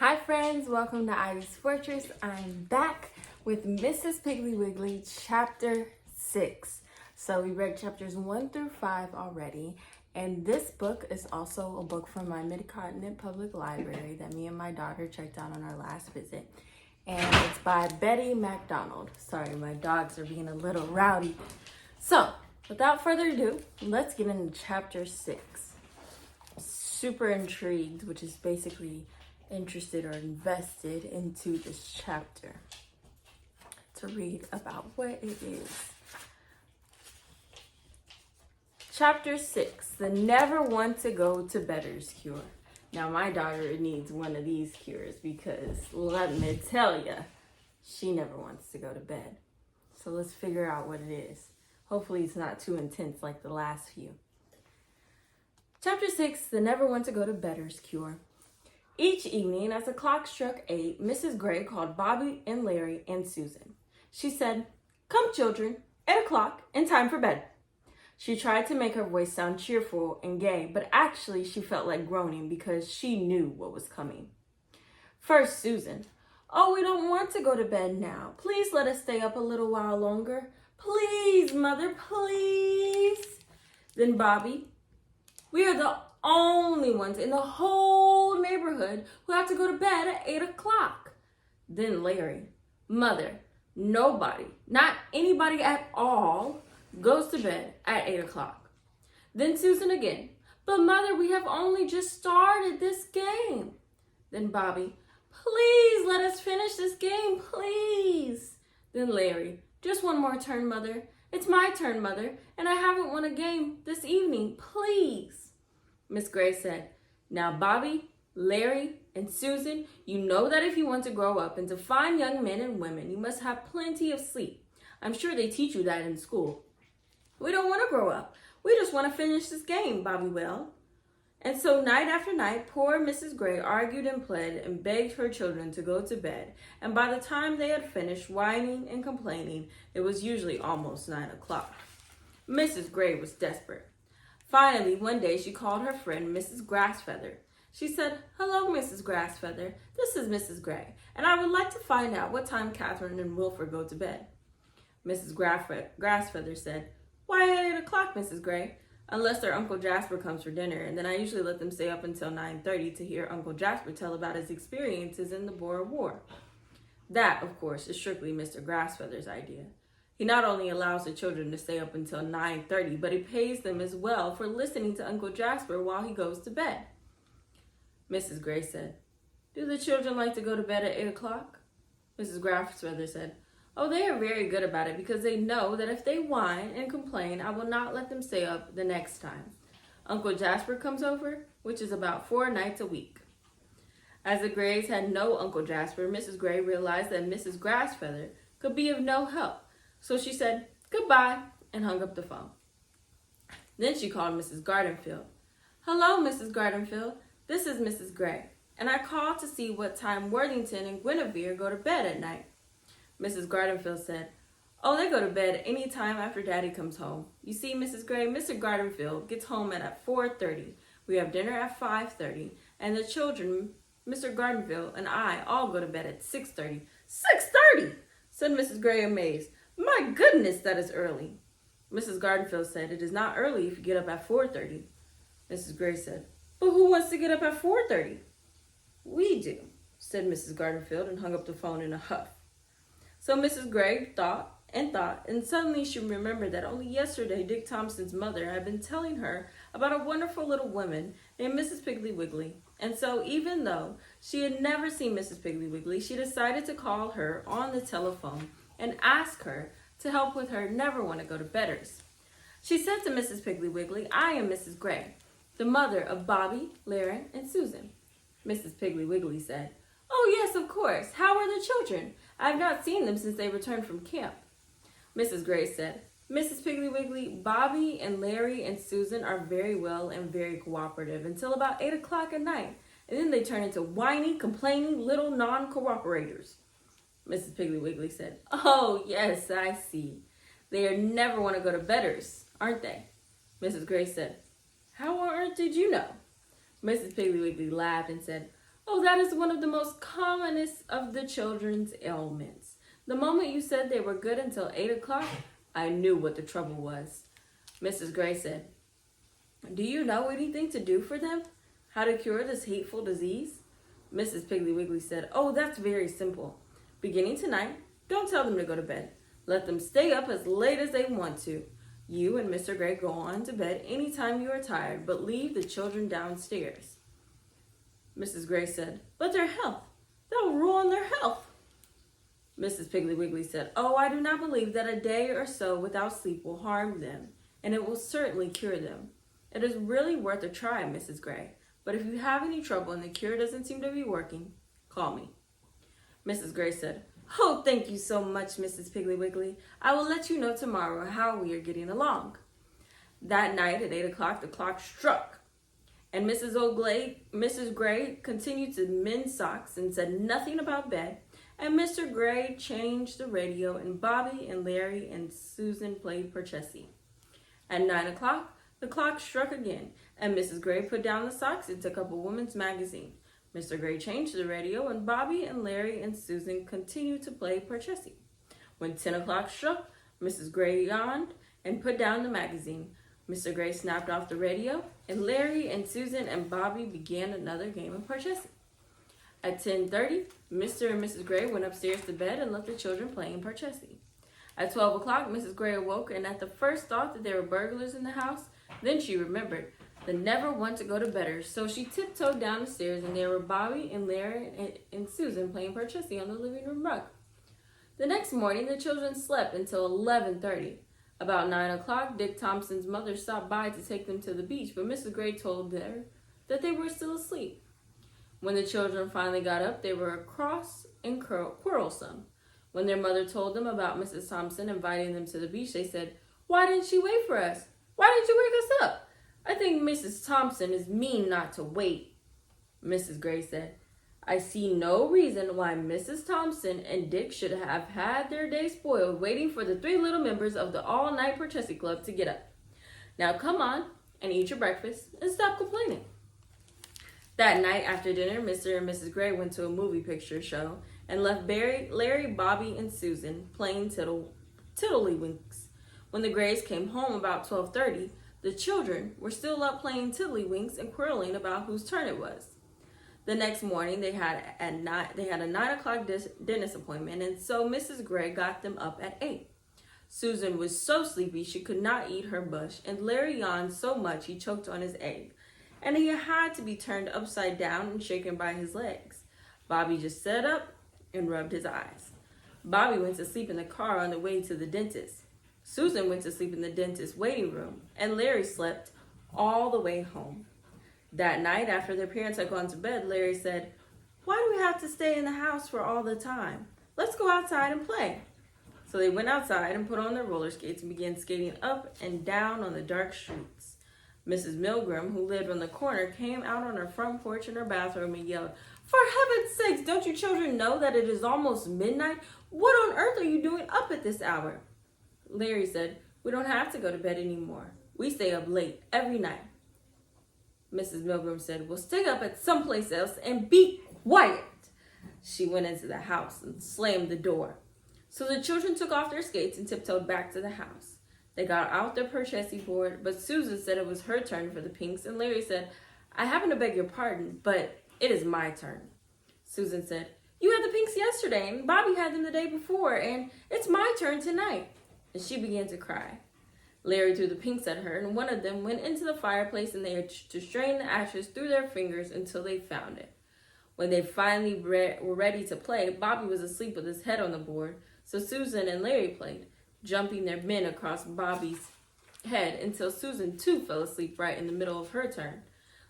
Hi friends, welcome to Ivy's Fortress. I'm back with Mrs. Piggly Wiggly chapter 6. So we read chapters 1 through 5 already. And this book is also a book from my Mid-Continent Public Library that me and my daughter checked out on our last visit. And it's by Betty Macdonald. Sorry, my dogs are being a little rowdy. So without further ado, let's get into chapter 6. Super intrigued, which is basically interested or invested into this chapter to read about what it is. Chapter 6, the never want to go to bedder's cure. Now my daughter needs one of these cures because let me tell you, she never wants to go to bed. So let's figure out what it is. Hopefully it's not too intense like the last few. Chapter 6, the never want to go to bedder's cure. Each evening, as the clock struck 8, Mrs. Gray called Bobby and Larry and Susan. She said, "Come, children, 8 o'clock and time for bed." She tried to make her voice sound cheerful and gay, but actually she felt like groaning because she knew what was coming. First, Susan. "Oh, we don't want to go to bed now. Please let us stay up a little while longer. Please, Mother, please." Then Bobby. "We are the only ones in the whole neighborhood who have to go to bed at 8 o'clock. Then Larry. "Mother, nobody, not anybody at all, goes to bed at 8 o'clock. Then Susan again. "But Mother, we have only just started this game." Then Bobby. "Please let us finish this game, please." Then Larry. "Just one more turn, Mother. It's my turn, Mother, and I haven't won a game this evening, please." Miss Gray said, "Now, Bobby, Larry, and Susan, you know that if you want to grow up into fine young men and women, you must have plenty of sleep. I'm sure they teach you that in school." "We don't want to grow up. We just want to finish this game," Bobby wailed. And so night after night, poor Mrs. Gray argued and pled and begged her children to go to bed. And by the time they had finished whining and complaining, it was usually almost 9 o'clock. Mrs. Gray was desperate. Finally, one day she called her friend, Mrs. Grassfeather. She said, "Hello, Mrs. Grassfeather. This is Mrs. Gray, and I would like to find out what time Catherine and Wilford go to bed." Mrs. Grassfeather said, "Why at 8 o'clock, Mrs. Gray? Unless their Uncle Jasper comes for dinner, and then I usually let them stay up until 9:30 to hear Uncle Jasper tell about his experiences in the Boer War." That, of course, is strictly Mr. Grassfeather's idea. He not only allows the children to stay up until 9:30, but he pays them as well for listening to Uncle Jasper while he goes to bed. Mrs. Gray said, "Do the children like to go to bed at 8 o'clock? Mrs. Grassfeather said, "Oh, they are very good about it because they know that if they whine and complain, I will not let them stay up the next time Uncle Jasper comes over, which is about 4 nights a week." As the Grays had no Uncle Jasper, Mrs. Gray realized that Mrs. Grassfeather could be of no help. So she said, "Goodbye," and hung up the phone. Then she called Mrs. Gardenfield. "Hello, Mrs. Gardenfield. This is Mrs. Gray, and I called to see what time Worthington and Guinevere go to bed at night." Mrs. Gardenfield said, "Oh, they go to bed any time after Daddy comes home. You see, Mrs. Gray, Mr. Gardenfield gets home at 4:30. We have dinner at 5:30, and the children, Mr. Gardenfield and I, all go to bed at 6:30. 6:30, said Mrs. Gray, amazed. "My goodness, that is early." Mrs. Gardenfield said, "It is not early if you get up at 4:30. Mrs. Gray said, "But who wants to get up at 4:30? "We do," said Mrs. Gardenfield, and hung up the phone in a huff. So Mrs. Gray thought, and suddenly she remembered that only yesterday Dick Thompson's mother had been telling her about a wonderful little woman named Mrs. Piggly Wiggly. And so even though she had never seen Mrs. Piggly Wiggly, she decided to call her on the telephone and ask her to help with her never want to go to bedders. She said to Mrs. Piggly Wiggly, "I am Mrs. Gray, the mother of Bobby, Larry, and Susan." Mrs. Piggly Wiggly said, "Oh yes, of course. How are the children? I have not seen them since they returned from camp." Mrs. Gray said, "Mrs. Piggly Wiggly, Bobby and Larry and Susan are very well and very cooperative until about 8 o'clock at night, and then they turn into whiny, complaining little non-cooperators." Mrs. Piggly Wiggly said, "Oh, yes, I see. They never want to go to bedders, aren't they?" Mrs. Gray said, "How on earth did you know?" Mrs. Piggly Wiggly laughed and said, Oh, that is one of the most commonest of the children's ailments. The moment you said they were good until 8 o'clock, I knew what the trouble was. Mrs. Gray said, do you know anything to do for them? How to cure this hateful disease? Mrs. Piggly Wiggly said, oh, that's very simple. Beginning tonight, don't tell them to go to bed. Let them stay up as late as they want to. You and Mr. Gray go on to bed anytime you are tired, but leave the children downstairs. Mrs. Gray said, but their health. That will ruin their health. Mrs. Piggly Wiggly said, oh, I do not believe that a day or so without sleep will harm them, and it will certainly cure them. It is really worth a try, Mrs. Gray, but if you have any trouble and the cure doesn't seem to be working, call me. Mrs. Gray said, oh, thank you so much, Mrs. Piggly Wiggly. I will let you know tomorrow how we are getting along. That night at 8 o'clock, the clock struck, and Mrs. Gray continued to mend socks and said nothing about bed, and Mr. Gray changed the radio, and Bobby and Larry and Susan played Parcheesi. At 9 o'clock, the clock struck again, and Mrs. Gray put down the socks and took up a woman's magazine. Mr. Gray changed the radio, and Bobby and Larry and Susan continued to play Parcheesi. When 10 o'clock struck, Mrs. Gray yawned and put down the magazine. Mr. Gray snapped off the radio, and Larry and Susan and Bobby began another game of Parcheesi. At 10:30, Mr. and Mrs. Gray went upstairs to bed and left the children playing Parcheesi. At 12 o'clock, Mrs. Gray awoke, and at the first thought that there were burglars in the house, then she remembered the never want to go to bedders, so she tiptoed down the stairs, and there were Bobby and Larry and Susan playing Parcheesi on the living room rug. The next morning, the children slept until 11:30. About 9 o'clock, Dick Thompson's mother stopped by to take them to the beach, but Mrs. Gray told her that they were still asleep. When the children finally got up, they were cross and quarrelsome. When their mother told them about Mrs. Thompson inviting them to the beach, they said, why didn't she wait for us? Why didn't you wake us up? I think Mrs. Thompson is mean not to wait. Mrs. Gray said, I see no reason why Mrs. Thompson and Dick should have had their day spoiled waiting for the 3 little members of the all-night Parcheesi Club to get up. Now come on and eat your breakfast and stop complaining. That night after dinner, Mr. and Mrs. Gray went to a movie picture show and left Larry, Bobby, and Susan playing tiddlywinks. When the Grays came home about 12:30, the children were still up playing tiddlywinks and quarreling about whose turn it was. The next morning, they had a 9 o'clock dentist appointment, and so Mrs. Gray got them up at 8. Susan was so sleepy she could not eat her bush, and Larry yawned so much he choked on his egg, and he had to be turned upside down and shaken by his legs. Bobby just sat up and rubbed his eyes. Bobby went to sleep in the car on the way to the dentist. Susan went to sleep in the dentist's waiting room, and Larry slept all the way home. That night, after their parents had gone to bed, Larry said, why do we have to stay in the house for all the time? Let's go outside and play. So they went outside and put on their roller skates and began skating up and down on the dark streets. Mrs. Milgram, who lived on the corner, came out on her front porch in her bathroom and yelled, for heaven's sakes, don't you children know that it is almost midnight? What on earth are you doing up at this hour? Larry said, we don't have to go to bed anymore. We stay up late every night. Mrs. Milgram said, well, stay up at someplace else and be quiet. She went into the house and slammed the door. So the children took off their skates and tiptoed back to the house. They got out their Parcheesi board, but Susan said it was her turn for the pinks, and Larry said, I happen to beg your pardon, but it is my turn. Susan said, you had the pinks yesterday, and Bobby had them the day before, and it's my turn tonight. And she began to cry. Larry threw the pinks at her, and one of them went into the fireplace, and they had to strain the ashes through their fingers until they found it. When they finally were ready to play, Bobby was asleep with his head on the board, so Susan and Larry played, jumping their men across Bobby's head until Susan too fell asleep right in the middle of her turn.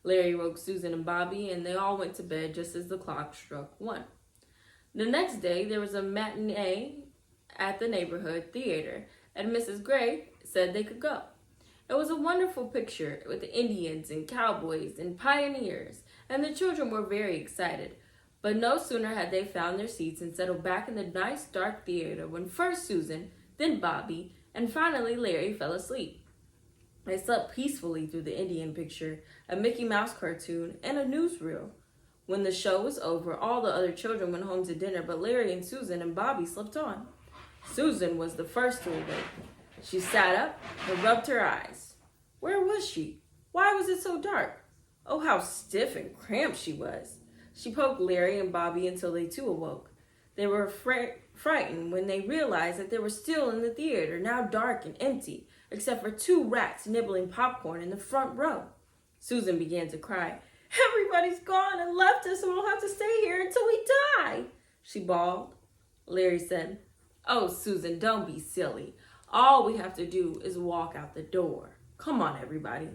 Larry woke Susan and Bobby, and they all went to bed just as the clock struck 1. The next day, there was a matinee at the neighborhood theater, and Mrs. Gray said they could go. It was a wonderful picture with Indians and cowboys and pioneers, and the children were very excited. But no sooner had they found their seats and settled back in the nice dark theater when first Susan, then Bobby, and finally Larry fell asleep. They slept peacefully through the Indian picture, a Mickey Mouse cartoon, and a newsreel. When the show was over, all the other children went home to dinner, but Larry and Susan and Bobby slept on. Susan was the first to awake. She sat up and rubbed her eyes. Where was she? Why was it so dark? Oh, how stiff and cramped she was. She poked Larry and Bobby until they too awoke. They were frightened when they realized that they were still in the theater, now dark and empty, except for 2 rats nibbling popcorn in the front row. Susan began to cry. Everybody's gone and left us, and we'll have to stay here until we die, she bawled. Larry said, Oh, Susan, don't be silly. All we have to do is walk out the door. Come on, everybody.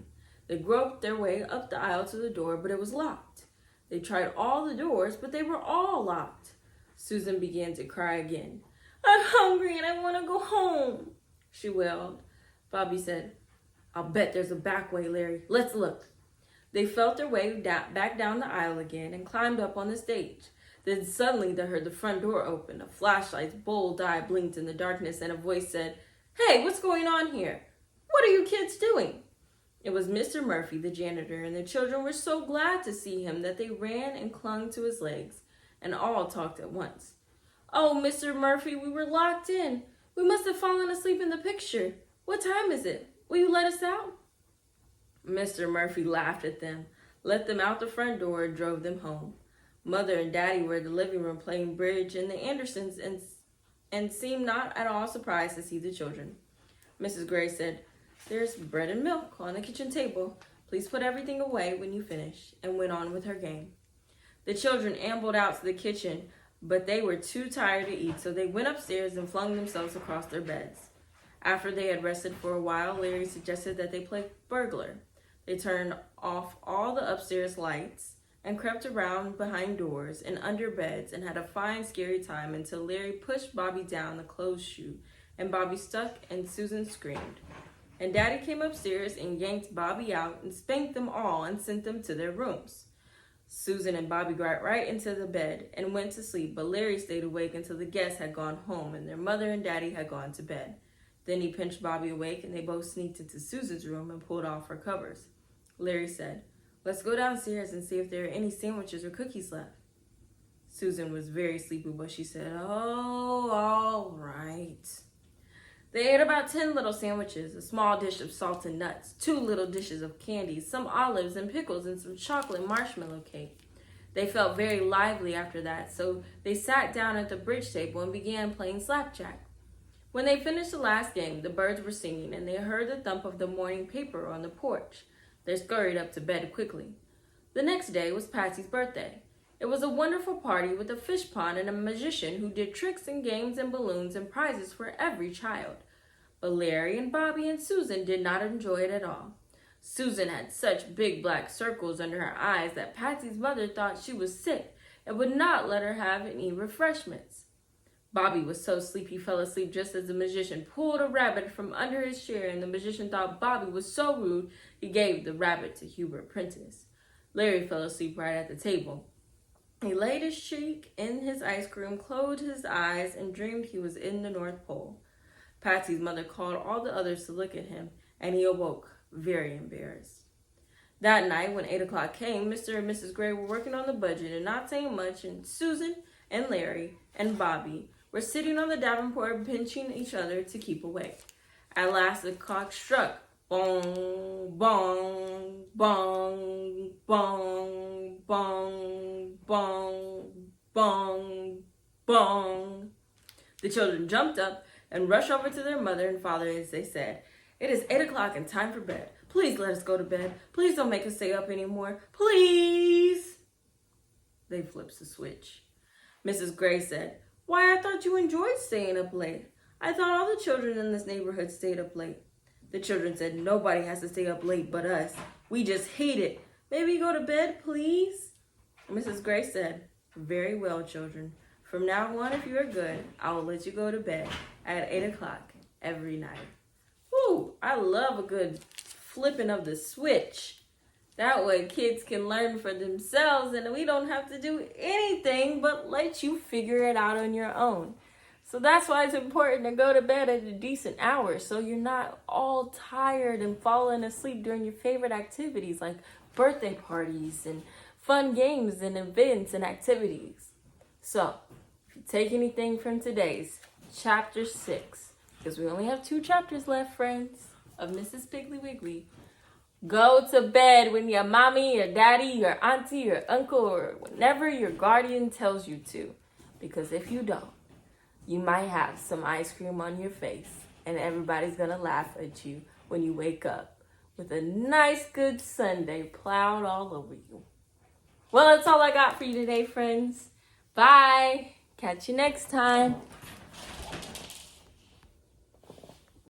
They groped their way up the aisle to the door, but it was locked. They tried all the doors, but they were all locked. Susan began to cry again. I'm hungry and I want to go home, she wailed. Bobby said, I'll bet there's a back way, Larry. Let's look. They felt their way back down the aisle again and climbed up on the stage. Then suddenly they heard the front door open. A flashlight's bold eye blinked in the darkness and a voice said, Hey, what's going on here? What are you kids doing? It was Mr. Murphy, the janitor, and the children were so glad to see him that they ran and clung to his legs, and all talked at once. Oh, Mr. Murphy, we were locked in. We must have fallen asleep in the picture. What time is it? Will you let us out? Mr. Murphy laughed at them, let them out the front door, and drove them home. Mother and Daddy were in the living room playing bridge, and the Andersons and seemed not at all surprised to see the children. Mrs. Gray said, There's bread and milk on the kitchen table. Please put everything away when you finish, and went on with her game. The children ambled out to the kitchen, but they were too tired to eat, so they went upstairs and flung themselves across their beds. After they had rested for a while, Larry suggested that they play burglar. They turned off all the upstairs lights and crept around behind doors and under beds and had a fine, scary time until Larry pushed Bobby down the clothes chute and Bobby stuck and Susan screamed. And Daddy came upstairs and yanked Bobby out and spanked them all and sent them to their rooms. Susan and Bobby got right into the bed and went to sleep, but Larry stayed awake until the guests had gone home and their mother and Daddy had gone to bed. Then he pinched Bobby awake and they both sneaked into Susan's room and pulled off her covers. Larry said, Let's go downstairs and see if there are any sandwiches or cookies left. Susan was very sleepy, but she said, Oh, all right. They ate about 10 little sandwiches, a small dish of salt and nuts, 2 little dishes of candy, some olives and pickles, and some chocolate marshmallow cake. They felt very lively after that, so they sat down at the bridge table and began playing slapjack. When they finished the last game, the birds were singing, and they heard the thump of the morning paper on the porch. They scurried up to bed quickly. The next day was Patsy's birthday. It was a wonderful party with a fish pond and a magician who did tricks and games and balloons and prizes for every child. But Larry and Bobby and Susan did not enjoy it at all. Susan had such big black circles under her eyes that Patsy's mother thought she was sick and would not let her have any refreshments. Bobby was so sleepy he fell asleep just as the magician pulled a rabbit from under his chair, and the magician thought Bobby was so rude he gave the rabbit to Hubert Prentice. Larry fell asleep right at the table. He laid his cheek in his ice cream, closed his eyes, and dreamed he was in the North Pole. Patsy's mother called all the others to look at him, and he awoke very embarrassed. That night, when 8 o'clock came, Mr. and Mrs. Gray were working on the budget and not saying much, and Susan and Larry and Bobby were sitting on the davenport pinching each other to keep awake. At last the clock struck. Bong, bong, bong, bong, bong, bong, bong, bong. The children jumped up and rushed over to their mother and father as they said, It is 8 o'clock and time for bed. Please let us go to bed. Please don't make us stay up anymore. Please. They flipped the switch. Mrs. Gray said, Why, I thought you enjoyed staying up late. I thought all the children in this neighborhood stayed up late. The children said, Nobody has to stay up late but us. We just hate it. May we go to bed, please? Mrs. Gray said, Very well, children. From now on, if you are good, I will let you go to bed at 8 o'clock every night. Woo! I love a good flipping of the switch. That way kids can learn for themselves and we don't have to do anything but let you figure it out on your own. So that's why it's important to go to bed at a decent hour so you're not all tired and falling asleep during your favorite activities like birthday parties and fun games and events and activities. So, if you take anything from today's chapter 6, because we only have 2 chapters left, friends, of Mrs. Piggly Wiggly, go to bed when your mommy, your daddy, your auntie, your uncle, or whenever your guardian tells you to. Because if you don't, you might have some ice cream on your face, and everybody's gonna laugh at you when you wake up with a nice good sundae plowed all over you. Well, that's all I got for you today, friends. Bye. Catch you next time.